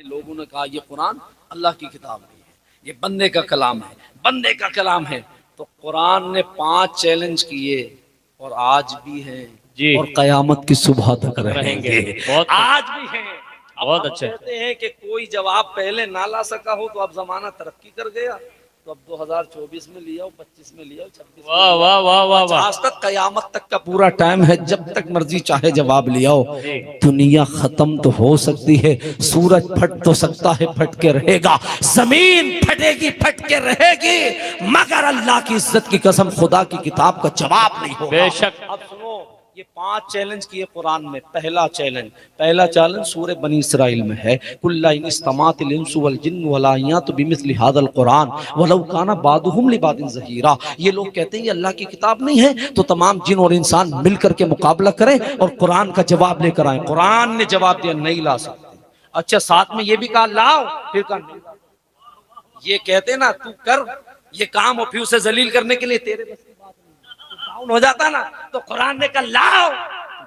لوگوں نے کہا یہ قرآن اللہ کی کتاب نہیں ہے، یہ بندے کا کلام ہے، بندے کا کلام ہے۔ تو قرآن نے 5 چیلنج کیے اور آج بھی ہیں جی اور قیامت کی صبح تک رہیں گے، بہت آج بھی ہیں۔ اب بہت ہم اچھا۔ کہتے ہیں کہ کوئی جواب پہلے نہ لا سکا ہو تو اب زمانہ ترقی کر گیا، تو اب 2024 میں لیا ہو، 25 میں لیا ہو، 26 میں واہ لیا واہ ہو، واہ واہ واہ 50 تک قیامت تک کا پورا ٹائم ہے، جب تک مرضی چاہے جواب لیا ہو۔ جی دنیا ختم تو ہو سکتی ہے، سورج پھٹ تو سکتا ہے، پھٹ کے رہے گا، زمین پھٹے گی، پھٹ کے رہے گی، مگر اللہ کی عزت کی قسم خدا کی کتاب کا جواب نہیں ہوگا۔ بے شک۔ اب سنو، یہ 5 چیلنج کیے قرآن میں۔ پہلا چیلنج سورہ بنی اسرائیل میں ہے، قُلْ إِنِ اسْتَمَعَتِ الْإِنسُ وَالْجِنُّ وَلَا يَأْتُونَ بِمِثْلِ هَذَا الْقُرْآنِ وَلَوْ كَانَ بَعْضُهُمْ لِبَعْضٍ ظَهِيرًا۔ یہ لوگ کہتے ہیں یہ اللہ کی کتاب نہیں ہے، تو تمام جن اور انسان مل کر کے مقابلہ کریں اور قرآن کا جواب لے کر آئیں۔ قرآن نے جواب دیا نہیں لا سکتے۔ اچھا، ساتھ میں یہ بھی کہا لاؤ، پھر کہا نہیں لاؤ۔ یہ کہتے نا تو کر یہ کام، اور پھر اسے ذلیل کرنے کے لیے تیرے بس کی بات نہیں، ڈاؤن ہو جاتا نا، تو قرآن نے کہا لاؤ،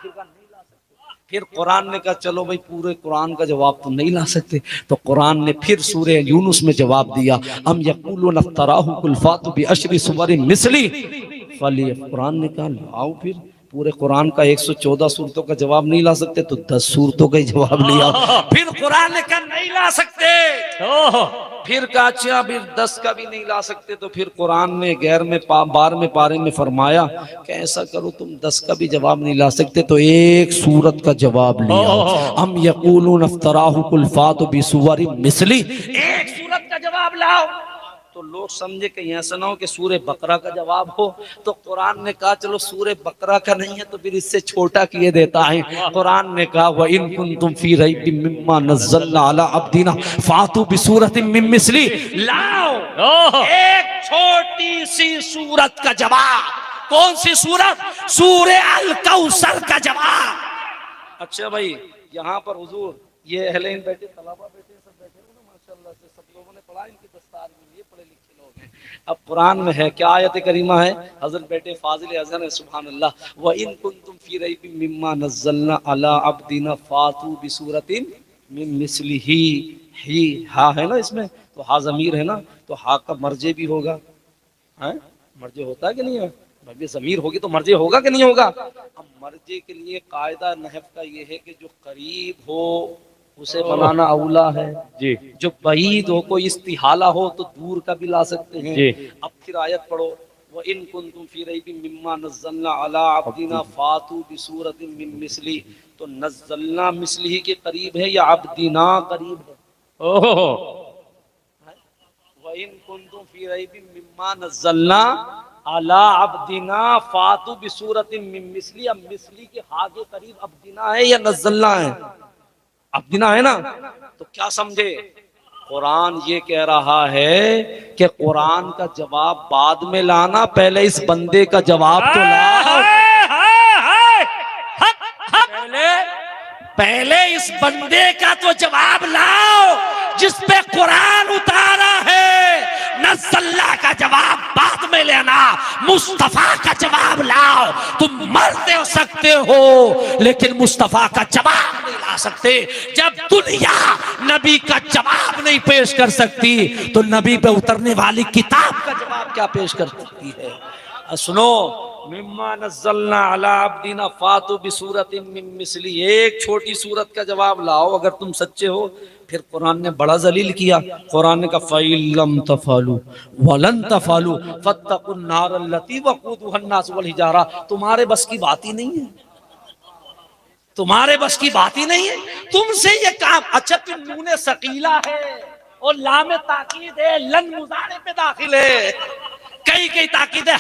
پھر کہا نہیں لا سکتے۔ پھر قرآن نے کہا چلو بھائی پورے قرآن کا جواب تو نہیں لا سکتے، تو قرآن نے پھر سورہ یونس میں جواب دیا، ام یقولون افتراہ قل فاتوا بعشر سور مثلی فلی۔ قرآن نے کہا لاؤ، پھر پورے قرآن کا 114 سورتوں کا جواب نہیں لا سکتے تو 10 سورتوں کا ہی جواب لیا۔ پھر قرآن نے کہا نہیں لا سکتے، پھر کہا اچھا پھر 10 کا بھی نہیں لا سکتے، تو پھر قرآن نے 12ویں پارے میں فرمایا کہ ایسا کرو تم 10 کا بھی جواب نہیں لا سکتے تو ایک سورت کا جواب لیا۔ ام یقولون افتراہ قل فاتوا بسور مثلی، ایک سورت کا جواب لاؤ۔ تو لوگ سمجھے کہ ایسا نہ ہو کہ سورہ بقرہ کا جواب ہو، تو قرآن نے کہا چلو سورہ بقرہ کا نہیں ہے تو پھر اس سے چھوٹا کیے دیتا ہے۔ قرآن نے کہا وَإِن كُنتُمْ فِي رَيْبٍ مِّمَّا نَزَّلْنَا عَلَىٰ عَبْدِنَا فَأْتُوا بِسُورَةٍ مِّن مِّثْلِهِ، لاؤ ایک چھوٹی سی سورت کا جواب۔ کون سی سورت؟ سورہ الکوثر کا جواب۔ اچھا بھائی، یہاں پر حضور یہ اہل علم بیٹھے، طلبہ بیٹھے، سب بیٹھے ہیں نا، ماشاءاللہ سے سب لوگوں نے پڑھا، ان کی دستار میں یہ پڑھے لکھے لوگ ہیں۔ اب قرآن میں ہے کیا آیت کریمہ ہے؟ حضرت بیٹے فاضل اذن ہے، سبحان اللہ، وَإِن كُنتُمْ فِي رَيْبٍ مِّمَّا نَزَّلْنَا عَلَىٰ عَبْدِنَا فَأْتُوا بِسُورَةٍ مِّن مِّثْلِهِ، ہی ہا ہے نا اس میں، تو ہا ضمیر ہے نا، تو ہا کا مرجع بھی ہوگا، مرجع ہوتا ہے کہ نہیں ہے؟ بھائی ضمیر ہوگی تو مرجع ہوگا کہ نہیں ہوگا؟ اب مرجع کے لیے قاعدہ نحو کا یہ ہے کہ جو قریب ہو اسے بنانا اولا ہے، جی جو بعید ہو، کوئی استحالہ ہو تو دور کا بھی لا سکتے ہیں۔ جی۔ اب پھر آیت پڑھو، وَإِن كُنتُمْ فِي رَيْبٍ مِّمَّا نَزَّلْنَا عَلَىٰ عَبْدِنَا فَأْتُوا بِسُورَةٍ مِّن مِّثْلِهِ، تو نزلنا مثلی کے قریب ہے یا عبدنا قریب ہے؟ وَإِن كُنتُمْ فِي رَيْبٍ مِّمَّا نَزَّلْنَا عَلَىٰ عَبْدِنَا فَأْتُوا بِسُورَةٍ مِّن مِّثْلِهِ، اب مثلی کے ہا کے قریب عبدنا ہے یا نزلنا ہے؟ عبدنا ہے نا، تو کیا سمجھے؟ قرآن یہ کہہ رہا ہے کہ قرآن کا جواب بعد میں لانا، پہلے اس بندے کا جواب تو لاؤ، پہلے اس بندے کا تو جواب لاؤ جس پہ قرآن اتارا ہے۔ نزل اللہ کا جواب بعد میں لینا، مصطفیٰ کا جواب لاؤ۔ تم مرتے ہو سکتے ہو لیکن مصطفیٰ کا جواب نہیں لا سکتے۔ جب دنیا نبی کا جواب نہیں پیش کر سکتی تو نبی پہ اترنے والی کتاب کا جواب کیا پیش کر سکتی ہے؟ سنو، مما نزلنا علی عبدنا فاتوا بسورۃ من مثلی، ایک چھوٹی سورت کا جواب لاؤ اگر تم سچے ہو۔ پھر قرآن نے بڑا ذلیل کیا، قرآن نے کہا فَإِن لَّمْ تَفْعَلُوا وَلَن تَفْعَلُوا فَاتَّقُوا النَّارَ الَّتِي وَقُودُهَا النَّاسُ وَالْحِجَارَةُ۔ تمہارے بس کی بات ہی نہیں ہے، تمہارے بس کی بات ہی نہیں ہے، تم سے یہ کام۔ اچھا پھر نون ثقیلہ ہے اور لام تاکید ہے، لن مضارع پہ داخل ہے، کئی تاکید ہے،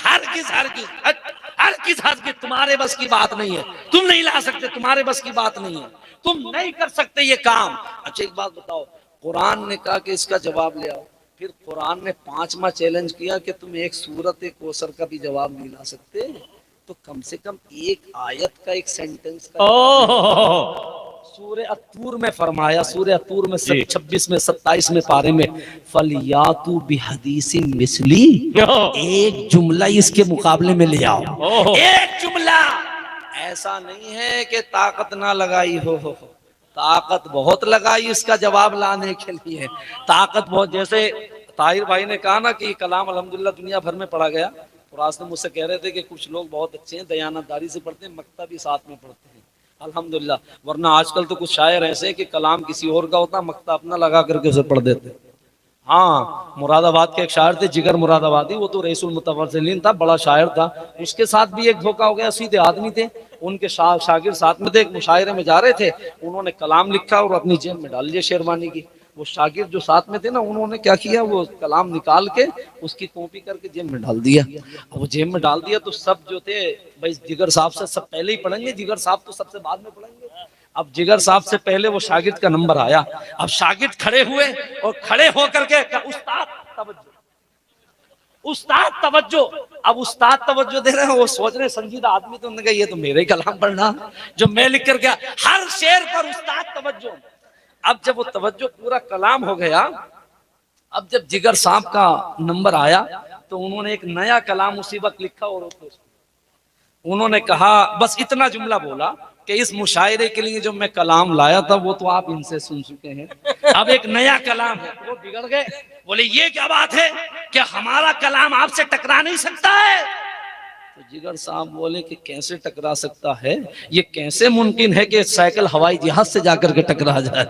ہرگز تمہارے بس کی بات نہیں ہے، تم نہیں لا سکتے، تمہارے بس کی بات نہیں ہے، تم نہیں کر سکتے یہ کام۔ اچھا ایک بات بتاؤ، قرآن نے کہا کہ اس کا جواب لے آؤ، پھر قرآن نے 5واں چیلنج کیا کہ تم ایک سورت کوثر کا بھی جواب نہیں لا سکتے، تو کم سے کم ایک آیت کا، ایک سینٹنس کا سورہ الطور میں فرمایا، سورہ الطور میں 26 میں 27 میں پارے میں فَلْيَأْتُوا بِحَدِيثٍ مِثْلِهِ، ایک جملہ اس کے مقابلے میں لے آؤ، ایک جملہ۔ ایسا نہیں ہے کہ طاقت نہ لگائی ہو، طاقت بہت لگائی اس کا جواب لانے کے لیے، طاقت بہت. جیسے طاہر بھائی نے کہا نا کہ یہ کلام الحمدللہ دنیا بھر میں پڑھا گیا. اور آج تو مجھ سے کہہ رہے تھے کہ کچھ لوگ بہت اچھے ہیں، دیانتداری سے پڑھتے ہیں، مکتب بھی ساتھ میں پڑھتے ہیں الحمدللہ. ورنہ آج کل تو کچھ شاعر ایسے ہیں کہ کلام کسی اور کا ہوتا، مکتب اپنا لگا کر کے اسے پڑھ دیتے. ہاں، مراد آباد کے ایک شاعر تھے جگر مراد آبادی، وہ تو رئیس المتوسلین تھا، بڑا شاعر تھا. اس کے ساتھ بھی ایک دھوکہ ہو گیا. سیدھے آدمی تھے، ان کے شاگرد ساتھ میں تھے، ایک مشاعرے میں جا رہے تھے، انہوں نے کلام لکھا اور اپنی جیب میں ڈال لیا شیروانی کی. وہ شاگرد جو ساتھ میں تھے نا، انہوں نے کیا کیا، وہ کلام نکال کے اس کی کاپی کر کے جیب میں ڈال دیا. وہ جیب میں ڈال دیا تو سب جو تھے بھائی جگر صاحب سے سب پہلے ہی پڑھیں گے، جگر صاحب تو سب سے بعد میں پڑھیں گے. اب جگر صاحب سے پہلے وہ شاگرد کا نمبر آیا. اب شاگرد کھڑے ہوئے اور کھڑے ہو کر کے استاد توجہ، استاد توجہ. اب استاد توجہ دے رہے ہیں، وہ سوچ رہے سنجیدہ آدمی، تو انہوں نے کہا یہ تو میرے ہی کلام پڑھنا جو میں لکھ کر گیا. ہر شعر پر استاد توجہ. اب جب وہ توجہ پورا کلام ہو گیا، اب جب جگر صاحب کا نمبر آیا تو انہوں نے ایک نیا کلام اسی وقت لکھا. اور انہوں نے کہا بس اتنا جملہ بولا کہ اس مشاعرے کے لیے جو میں کلام لایا تھا وہ تو آپ ان سے سن چکے ہیں، اب ایک نیا کلام ہے. وہ بگڑ گئے، بولے یہ کیا بات ہے کہ ہمارا کلام آپ سے ٹکرا نہیں سکتا ہے. تو جگر صاحب بولے کہ کیسے ٹکرا سکتا ہے، یہ کیسے ممکن ہے کہ سائیکل ہوائی جہاز سے جا کر کے ٹکرا جائے.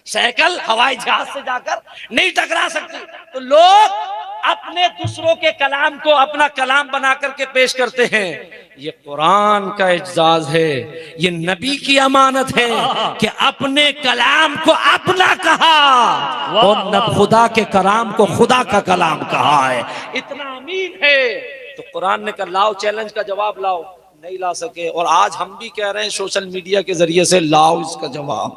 سائیکل ہوائی جہاز سے جا کر نہیں ٹکرا سکتی. تو لوگ اپنے دوسروں کے کلام کو اپنا کلام بنا کر کے پیش کرتے ہیں. یہ قرآن کا اعزاز ہے، یہ نبی کی امانت ہے کہ اپنے کلام کو اپنا کہا اور خدا کے کلام کو خدا کا کلام کہا ہے. اتنا امین ہے. تو قرآن نے کہا لاؤ چیلنج کا جواب لاؤ، نہیں لا سکے. اور آج ہم بھی کہہ رہے ہیں سوشل میڈیا کے ذریعے سے لاؤ اس کا جواب،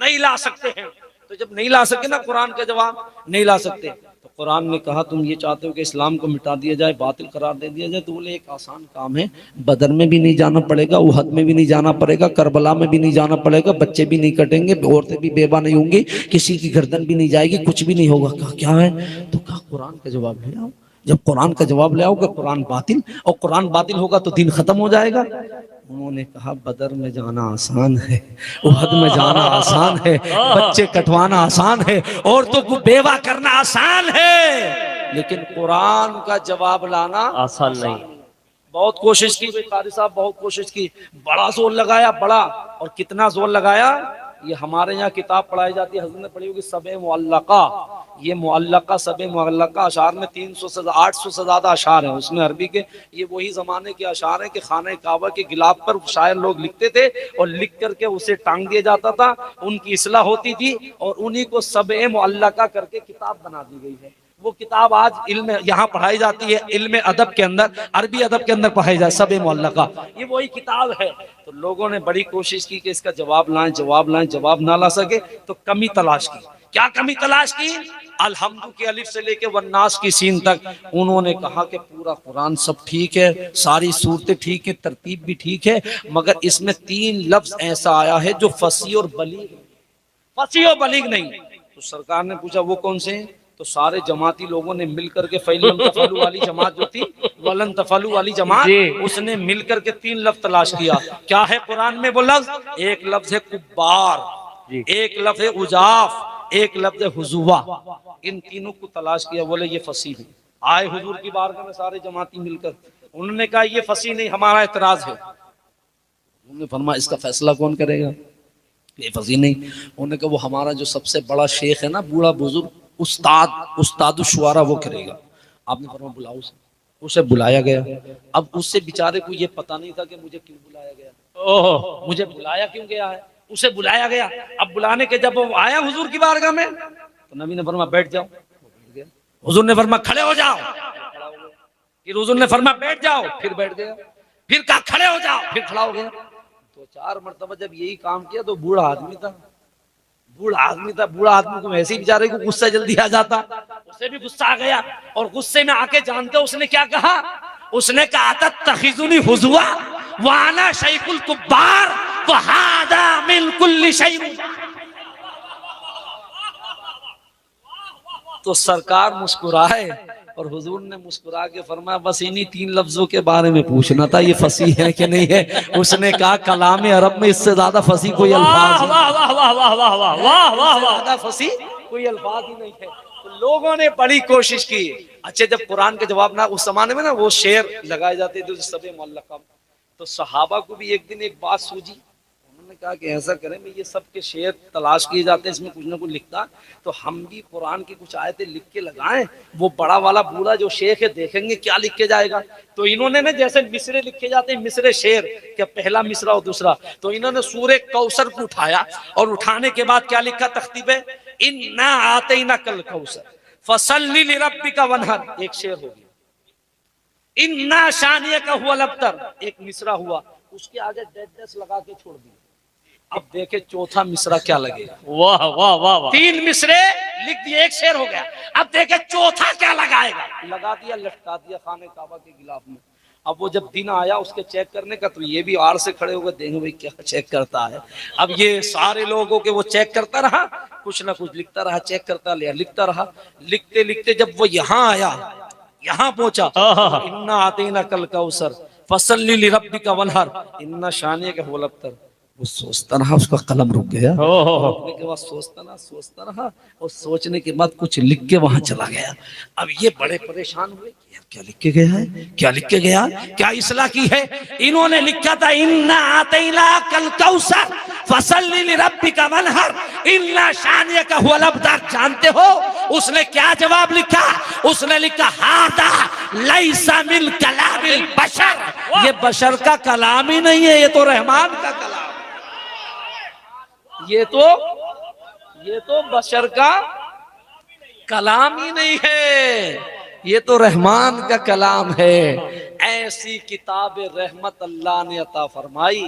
نہیں لا سکتے ہیں. تو جب نہیں لا سکے نا قرآن کا جواب، نہیں لا سکتے، تو قرآن نے کہا تم یہ چاہتے ہو کہ اسلام کو مٹا دیا جائے، باطل قرار دے دیا جائے، تو بولے ایک آسان کام ہے، بدر میں بھی نہیں جانا پڑے گا، احد میں بھی نہیں جانا پڑے گا، کربلا میں بھی نہیں جانا پڑے گا، بچے بھی نہیں کٹیں گے، عورتیں بھی بیوہ نہیں ہوں گی، کسی کی گردن بھی نہیں جائے گی، کچھ بھی نہیں ہوگا. کہا کیا ہے؟ تو کہا قرآن کا جواب لے آؤ. جب قرآن کا جواب لے آؤ گے قرآن باطل، اور قرآن باطل ہوگا تو دین ختم ہو جائے گا. انہوں نے کہا بدر میں جانا آسان ہے، احد میں جانا آسان ہے، بچے کٹوانا آسان ہے، عورتوں کو بیوہ کرنا آسان ہے، لیکن قرآن کا جواب لانا آسان نہیں. بہت کوشش کی قاری صاحب، بہت کوشش کی، بڑا زور لگایا، بڑا. اور کتنا زور لگایا، یہ ہمارے یہاں کتاب پڑھائی جاتی ہے، حضرت نے پڑھی ہوگی سبع معلقہ. یہ معلقہ سبع معلقہ اشعار میں 800 سے زیادہ اشعار ہیں اس میں عربی کے. یہ وہی زمانے کے اشعار ہیں کہ خانہ کعبہ کے غلاف پر شاعر لوگ لکھتے تھے اور لکھ کر کے اسے ٹانگ دیا جاتا تھا، ان کی اصلاح ہوتی تھی اور انہی کو سبع معلقہ کر کے کتاب بنا دی گئی ہے. وہ کتاب آج علم یہاں پڑھائی جاتی ہے، علم ادب کے اندر، عربی ادب کے اندر پڑھائی جاتی ہے سبع معلقہ. یہ وہی کتاب ہے. تو لوگوں نے بڑی کوشش کی کہ اس کا جواب لائیں، جواب لائیں، جواب نہ لا سکے تو کمی تلاش کی. کیا کمی تلاش کی؟ الحمد کے الف سے لے کے والناس کی سین تک. انہوں نے کہا کہ پورا قرآن سب ٹھیک ہے، ساری صورتیں ٹھیک ہے، ترتیب بھی ٹھیک ہے، مگر اس میں 3 لفظ ایسا آیا ہے جو فصیح اور بلیغ، فصیح اور بلیغ نہیں. تو سرکار نے پوچھا وہ کون سے ہیں؟ تو سارے جماعتی لوگوں نے مل کر کے فَإِن لَمْ تَفْعَلُوا والی جماعت جو تھی، وَلَن تَفْعَلُوا والی جماعت، اس نے مل کر کے 3 لفظ تلاش کیا. کیا ہے قرآن میں وہ لفظ؟ ایک لفظ ہے کبار، ایک لفظ ہے اجاف، ایک لفظ ہے حضوہ. ان تینوں کو تلاش کیا، بولے یہ فصیح ہے. آئے حضور کی بارگاہ میں سارے جماعتی مل کر، انہوں نے کہا یہ فصیح نہیں، ہمارا اعتراض ہے. انہوں نے فرمایا اس کا فیصلہ کون کرے گا؟ یہ فصیح نہیں. انہوں نے کہا وہ ہمارا جو سب سے بڑا شیخ ہے نا، بوڑھا بزرگ، استاد الشعراء، وہ کرے گا. آپ نے فرمایا بلاؤ اسے بلایا گیا. اب اس سے بیچارے کو یہ پتہ نہیں تھا کہ مجھے کیوں بلایا گیا، مجھے بلایا کیوں گیا ہے. اسے بلایا گیا. اب بلانے کے جب وہ آیا حضور کی بارگاہ میں تو نبی نے فرمایا بیٹھ جاؤ. حضور نے فرمایا کھڑے ہو جاؤ. پھر حضور نے فرمایا بیٹھ جاؤ، پھر بیٹھ گیا. پھر کہا کھڑے ہو جاؤ، پھر کھڑا ہو گیا. 2-4 مرتبہ جب یہی کام کیا تو بوڑھا آدمی تھا، بوڑھا آدمی کو ایسے ہی بیچارے کو غصہ جلدی آ جاتا، اسے بھی غصہ آ گیا. اور غصے میں آ کے جانتے اس نے کیا کہا؟ اس نے کہا تتخذنی حضوا وانا شیخ الکبار وہذا من کل شیء. تو سرکار مسکرائے اور حضور نے مسکرا کے فرمایا بس انہی 3 لفظوں کے بارے میں پوچھنا تھا، یہ فصیح ہے کہ نہیں ہے؟ اس نے کہا کلام عرب میں اس سے زیادہ فصیح کوئی الفاظ ہی واہ واہ واہ واہ واہ واہ واہ واہ واہ، زیادہ فصیح کوئی الفاظ ہی نہیں ہے۔ تو لوگوں نے بڑی کوشش کی۔ اچھا جب قرآن کے جواب نہ، اس زمانے میں نا وہ شعر لگائے جاتے تھے سب معلقہ، تو صحابہ کو بھی ایک دن ایک بات سوجی، انہوں نے کہا کہ ایسا کریں میں یہ سب کے شعر تلاش کیے جاتے ہیں، اس میں کچھ نہ کچھ لکھتا، تو ہم بھی قرآن کی کچھ آیتیں لکھ کے لگائیں، وہ بڑا والا بوڑھا جو شیخ ہے دیکھیں گے کیا لکھ کے جائے گا۔ تو انہوں نے نا جیسے مصرے لکھے جاتے ہیں، مصرے شعر کہ پہلا مصرا اور دوسرا، تو انہوں نے سورہ کوثر کو اٹھایا اور اٹھانے کے بعد کیا لکھا تختی پہ؟ انا آتیناک الکوثر فصلی لربک وانحر، ایک شعر ہو گیا۔ انا شانیک هو الابتر، ایک مصرا ہوا، اس کے آگے ڈیڈنس لگا کے چھوڑ دیا۔ اب دیکھیں چوتھا مصرا کیا لگے گا۔ واہ واہ واہ واہ، 3 مصرے لکھ دیے، ایک شعر ہو گیا، اب دیکھیں چوتھا کیا لگائے گا۔ لگا دیا، لٹکا دیا خانہ کعبہ کے غلاف میں۔ اب وہ جب دن آیا اس کے چیک کرنے کا، تو یہ بھی آڑ سے کھڑے ہو گئے، دیکھیں بھائی کیا چیک کرتا ہے۔ اب یہ سارے لوگوں کے وہ چیک کرتا رہا، کچھ نہ کچھ لکھتا رہا، چیک کرتا لیا، لکھتا رہا، لکھتے لکھتے جب وہ یہاں آیا، یہاں پہنچا، انا آتیناک الکوثر فصلی لربک وانحر ان شانیک هو الابتر، وہ سوچتا رہا، اس کا قلم رک گیا، رکنے کے بعد سوچتا رہا اور سوچنے کے بعد کچھ لکھ کے وہاں چلا گیا۔ اب یہ بڑے پریشان ہوئے کہ یار کیا لکھ کے گیا ہے، کیا لکھ کے گیا، کیا اصلاح کی ہے؟ انہوں نے لکھا تھا انا آتیناک الکوثر فصلی لربک وانحر ان شانیک هو الابتر۔ جانتے ہو اس نے کیا جواب لکھا؟ اس نے لکھا ھذا لیس من کلام البشر، یہ بشر کا کلام ہی نہیں ہے، یہ تو رحمان کا کلام، یہ تو بشر کا کلام ہی نہیں ہے، یہ تو رحمان کا کلام ہے۔ ایسی کتاب رحمت اللہ نے عطا فرمائی۔